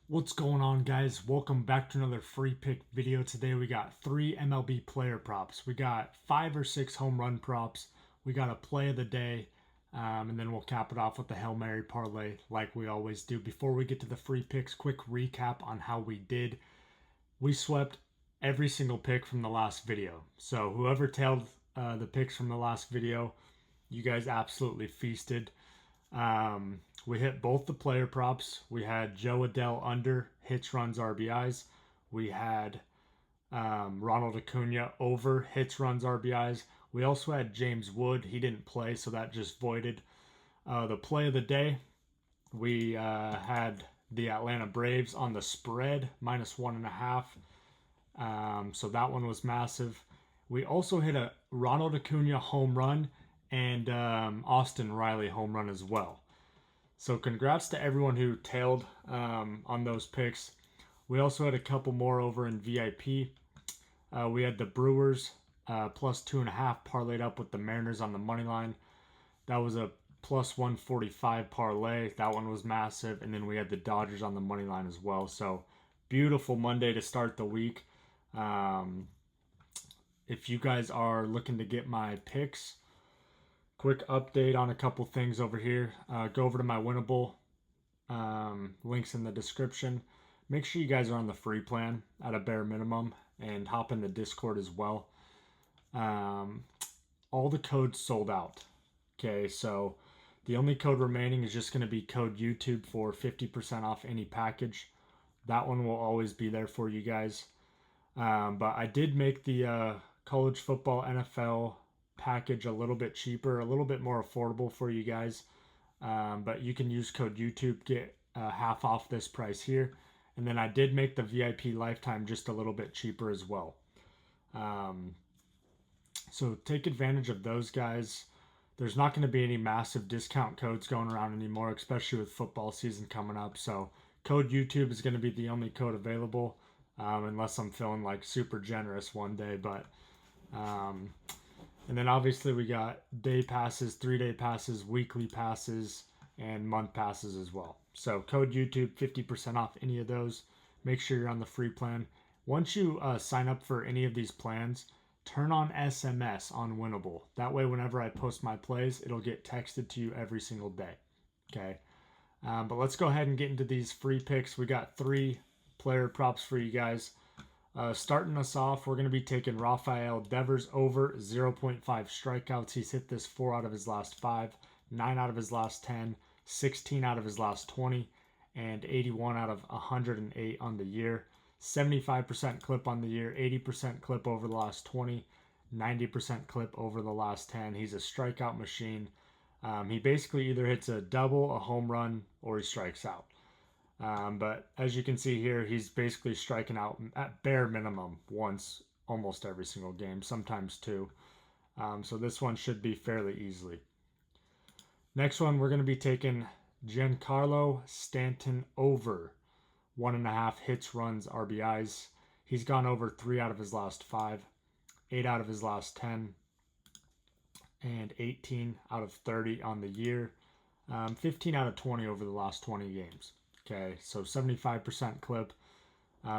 What's going on, guys? Welcome back to another free pick video. Today we got 3 MLB player props. We got 5 or 6 home run props. We got a play of the day, and then we'll cap it off with the Hail Mary parlay like we always do. Before we get to the free picks, quick recap on how we did. We swept every single pick from the last video. So whoever tailed the picks from the last video, you guys absolutely feasted. We hit both the player props. We had Joe Adell under hits, runs, RBIs. We had Ronald Acuna over hits, runs, RBIs. We also had James Wood. He didn't play, so that just voided. The play of the day, we had the Atlanta Braves on the spread, -1.5. So that one was massive. We also hit a Ronald Acuna home run and Austin Riley home run as well. So congrats to everyone who tailed on those picks. We also had a couple more over in VIP. We had the Brewers +2.5 parlayed up with the Mariners on the money line. That was a +145 parlay. That one was massive. And then we had the Dodgers on the money line as well. So beautiful Monday to start the week. If you guys are looking to get my picks, quick update on a couple things over here. Go over to my Winnable. Links in the description. Make sure you guys are on the free plan at a bare minimum and hop in the Discord as well. All the codes sold out. Okay, so the only code remaining is just going to be code YouTube for 50% off any package. That one will always be there for you guys. But I did make the college football NFL package a little bit cheaper, a little bit more affordable for you guys. But you can use code YouTube, get half off this price here. And then I did make the VIP lifetime just a little bit cheaper as well. So take advantage of those, guys. There's not going to be any massive discount codes going around anymore, especially with football season coming up. So code YouTube is going to be the only code available, unless I'm feeling like super generous one day. But and then obviously we got day passes, 3-day passes, weekly passes, and month passes as well. So code YouTube, 50% off any of those. Make sure you're on the free plan. Once you sign up for any of these plans, turn on SMS on Winnable. That way whenever I post my plays, it'll get texted to you every single day. Okay. But let's go ahead and get into these free picks. We got 3 player props for you guys. Starting us off, we're going to be taking Rafael Devers over 0.5 strikeouts. He's hit this 4 out of his last 5, 9 out of his last 10, 16 out of his last 20, and 81 out of 108 on the year. 75% clip on the year, 80% clip over the last 20, 90% clip over the last 10. He's a strikeout machine. He basically either hits a double, a home run, or he strikes out. But as you can see here, he's basically striking out at bare minimum once almost every single game, sometimes 2. So this one should be fairly easily. Next one, we're going to be taking Giancarlo Stanton over 1.5 hits, runs, RBIs. He's gone over 3 out of his last 5, 8 out of his last 10, and 18 out of 30 on the year. 15 out of 20 over the last 20 games. Okay, so 75% clip.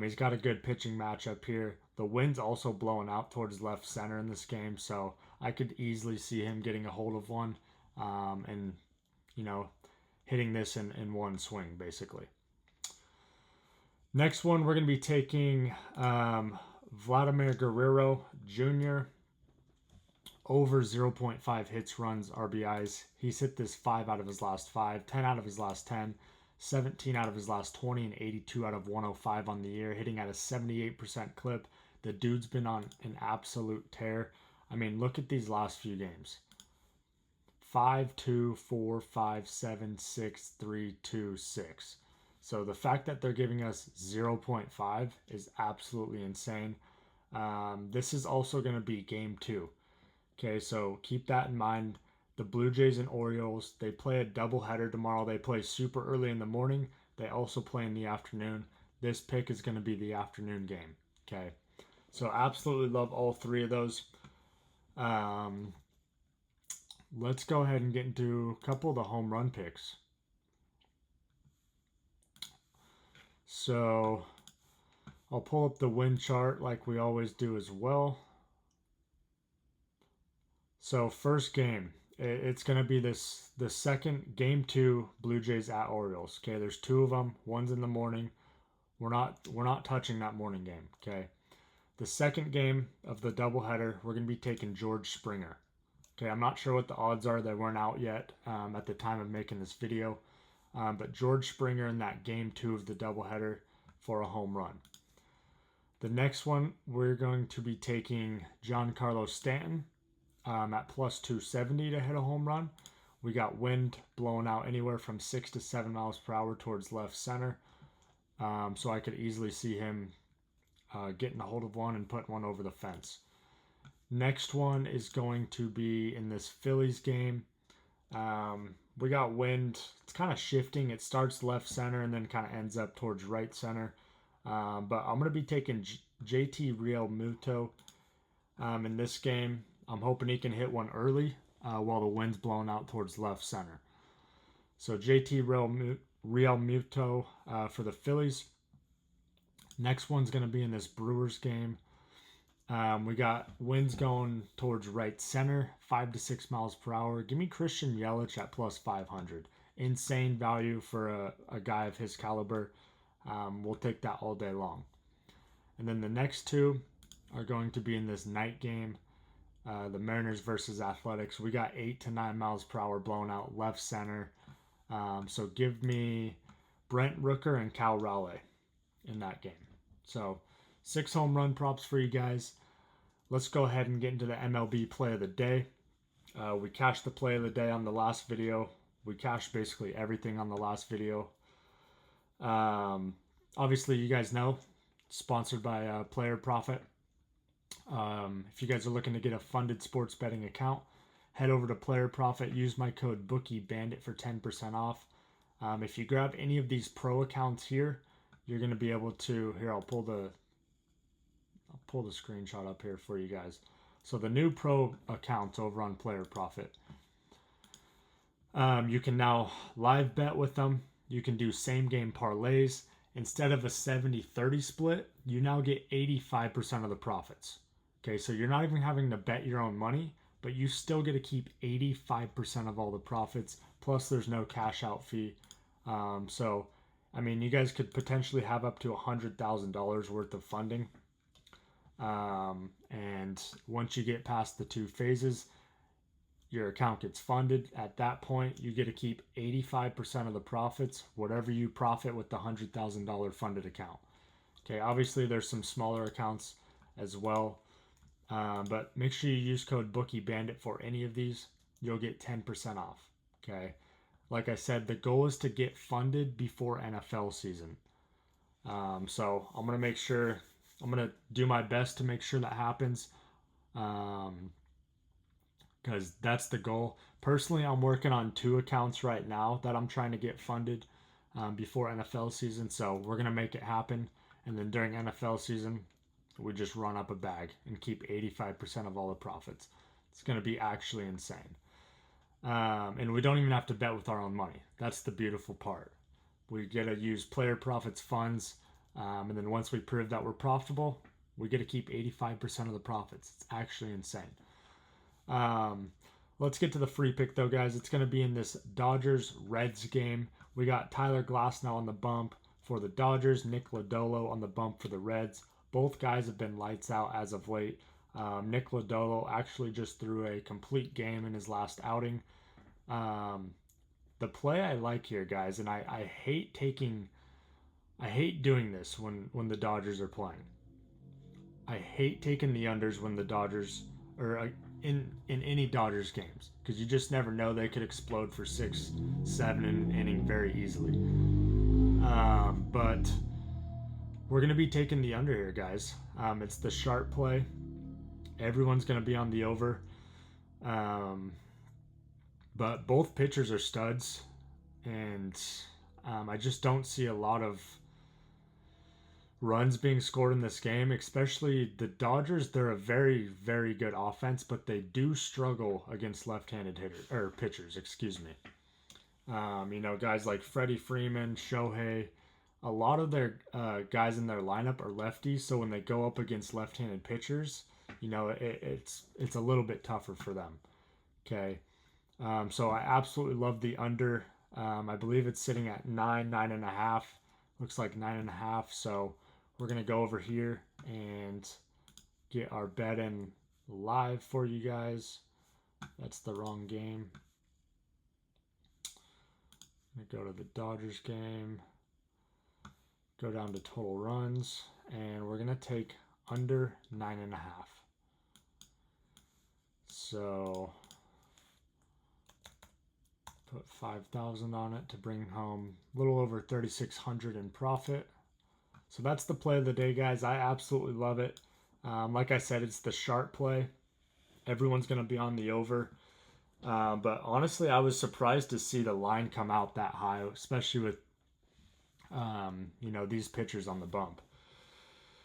He's got a good pitching matchup here. The wind's also blowing out towards left center in this game, so I could easily see him getting a hold of one and, hitting this in one swing, basically. Next one, we're going to be taking Vladimir Guerrero Jr. over 0.5 hits, runs, RBIs. He's hit this 5 out of his last 5, 10 out of his last 10, 17 out of his last 20, and 82 out of 105 on the year, hitting at a 78% clip. The dude's been on an absolute tear. I mean, look at these last few games. 5, 2, 4, 5, 7, 6, 3, 2, 6. So the fact that they're giving us 0.5 is absolutely insane. This is also going to be game 2. Okay, so keep that in mind. The Blue Jays and Orioles, they play a doubleheader tomorrow. They play super early in the morning. They also play in the afternoon. This pick is going to be the afternoon game. Okay, so absolutely love all 3 of those. Let's go ahead and get into a couple of the home run picks. So I'll pull up the win chart like we always do as well. So first game, it's going to be the second game 2 Blue Jays at Orioles. Okay, there's 2 of them. One's in the morning. We're not touching that morning game. Okay, the second game of the doubleheader, we're going to be taking George Springer. Okay, I'm not sure what the odds are. They weren't out yet at the time of making this video. But George Springer in that game 2 of the doubleheader for a home run. The next one, we're going to be taking Giancarlo Stanton at plus 270 to hit a home run. We got wind blowing out anywhere from 6 to 7 miles per hour towards left center. So I could easily see him getting a hold of one and putting one over the fence. Next one is going to be in this Phillies game. We got wind. It's kind of shifting. It starts left center and then kind of ends up towards right center. But I'm going to be taking JT Realmuto in this game. I'm hoping he can hit one early while the wind's blowing out towards left center. So JT Realmuto for the Phillies. Next one's going to be in this Brewers game. We got winds going towards right center, 5 to 6 miles per hour. Give me Christian Yelich at plus 500. Insane value for a guy of his caliber. We'll take that all day long. And then the next 2 are going to be in this night game. The Mariners versus Athletics. We got 8 to 9 miles per hour blown out left center. So give me Brent Rooker and Cal Raleigh in that game. So 6 home run props for you guys. Let's go ahead and get into the MLB play of the day. We cashed the play of the day on the last video. We cashed basically everything on the last video. Obviously, you guys know, sponsored by Player Profit. If you guys are looking to get a funded sports betting account, head over to Player Profit. Use my code BOOKIEBANDIT for 10% off. If you grab any of these pro accounts here, you're going to be able to, here, I'll pull the screenshot up here for you guys. So the new pro accounts over on Player Profit, you can now live bet with them. You can do same game parlays. Instead of a 70-30 split, you now get 85% of the profits. Okay, so you're not even having to bet your own money, but you still get to keep 85% of all the profits. Plus, there's no cash out fee. So, I mean, you guys could potentially have up to $100,000 worth of funding. And once you get past the 2 phases, your account gets funded. At that point, you get to keep 85% of the profits, whatever you profit with the $100,000 funded account. Okay, obviously there's some smaller accounts as well, but make sure you use code BOOKIEBANDIT for any of these. You'll get 10% off. Okay, like I said, the goal is to get funded before NFL season. So I'm gonna make sure. I'm going to do my best to make sure that happens, because that's the goal. Personally, I'm working on 2 accounts right now that I'm trying to get funded before NFL season, so we're going to make it happen. And then during NFL season, we just run up a bag and keep 85% of all the profits. It's going to be actually insane. And we don't even have to bet with our own money. That's the beautiful part. We get to use Player Profits funds. And then once we prove that we're profitable, we get to keep 85% of the profits. It's actually insane. Let's get to the free pick, though, guys. It's going to be in this Dodgers-Reds game. We got Tyler Glasnow on the bump for the Dodgers, Nick Lodolo on the bump for the Reds. Both guys have been lights out as of late. Nick Lodolo actually just threw a complete game in his last outing. The play I like here, guys, and I hate doing this when the Dodgers are playing. I hate taking the unders when the Dodgers, or in any Dodgers games, because you just never know. They could explode for 6, 7 in an inning very easily. But we're going to be taking the under here, guys. It's the sharp play. Everyone's going to be on the over. But both pitchers are studs, and I just don't see a lot of runs being scored in this game, especially the Dodgers. They're a very, very good offense, but they do struggle against left-handed pitchers, excuse me. Guys like Freddie Freeman, Shohei, a lot of their guys in their lineup are lefties, so when they go up against left-handed pitchers, you know, it's a little bit tougher for them. Okay, so I absolutely love the under. I believe it's sitting at 9.5. Looks like 9.5. So we're gonna go over here and get our bet in live for you guys. That's the wrong game. I'm gonna go to the Dodgers game. Go down to total runs, and we're gonna take under 9.5. So put 5,000 on it to bring home a little over 3,600 in profit. So that's the play of the day, guys. I absolutely love it. Like I said, it's the sharp play. Everyone's going to be on the over. But honestly, I was surprised to see the line come out that high, especially with, you know, these pitchers on the bump.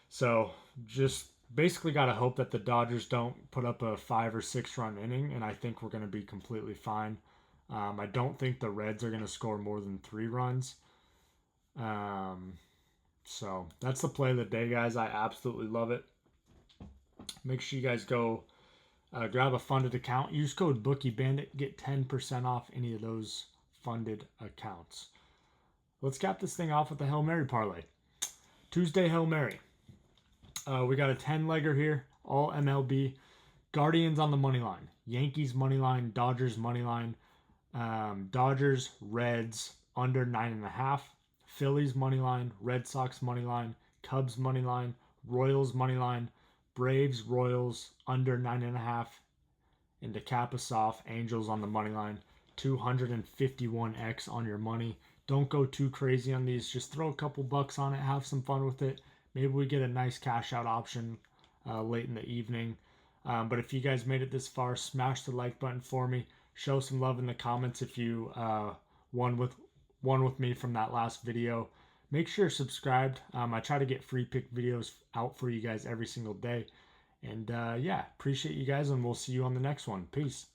So just basically got to hope that the Dodgers don't put up a 5 or 6 run inning, and I think we're going to be completely fine. I don't think the Reds are going to score more than 3 runs. So that's the play of the day, guys. I absolutely love it. Make sure you guys go grab a funded account. Use code BOOKIEBANDIT. Get 10% off any of those funded accounts. Let's cap this thing off with the Hail Mary parlay. Tuesday Hail Mary. We got a 10-legger here. All MLB. Guardians on the money line. Yankees money line. Dodgers money line. Dodgers, Reds, under 9.5. Phillies money line, Red Sox money line, Cubs money line, Royals money line, Braves, Royals, under 9.5. And to cap us off, Angels on the money line, 251x on your money. Don't go too crazy on these. Just throw a couple bucks on it. Have some fun with it. Maybe we get a nice cash out option late in the evening. But if you guys made it this far, smash the like button for me. Show some love in the comments if you won with me from that last video. Make sure you're subscribed. I try to get free pick videos out for you guys every single day. And yeah, appreciate you guys, and we'll see you on the next one. Peace.